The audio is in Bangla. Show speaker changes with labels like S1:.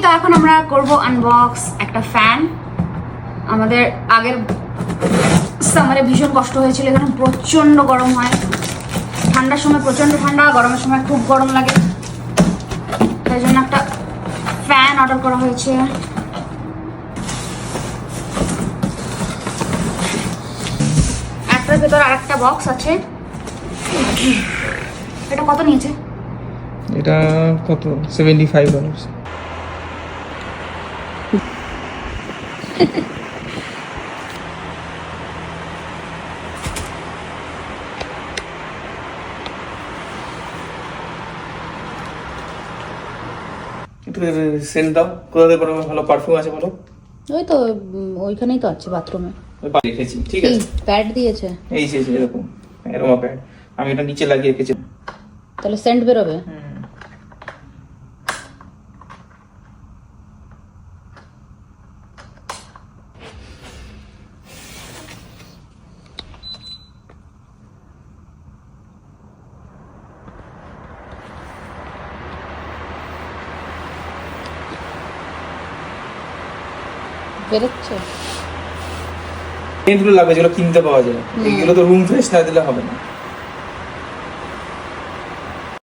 S1: তো এখন আমরা করব আনবক্স একটা ফ্যান। আমাদের আগের সামারে ভীষণ কষ্ট হয়েছিল, এখানে প্রচন্ড গরম হয়, ঠান্ডার সময় প্রচন্ড ঠান্ডা, গরমের সময় খুব গরম লাগে, তাই জন্য একটা ফ্যান অর্ডার করা হয়েছে। একটার ভেতর আরেকটা বক্স আছে। এটা কত নিয়েছে?
S2: এটা কত? $75। একটু সেন্ট দাও, কোথাতে পারো? ভালো পারফিউম আছে বলো।
S1: ওই তো ওইখানেই তো আছে, বাথরুমে।
S2: আমি বাড়ি রেখেছি, ঠিক আছে।
S1: প্যাড দিয়েছে,
S2: এই যে এরকম অ্যারোমা প্যাড, আমি এটা নিচে লাগিয়ে রেখেছি।
S1: তাহলে সেন্ট বেরোবে। বেরোচ্ছে।
S2: সেন্টগুলো লাগবে যেগুলো কিনতে পাওয়া যায়, এইগুলো তো রুম ফ্রেশনার দিলে হবে না।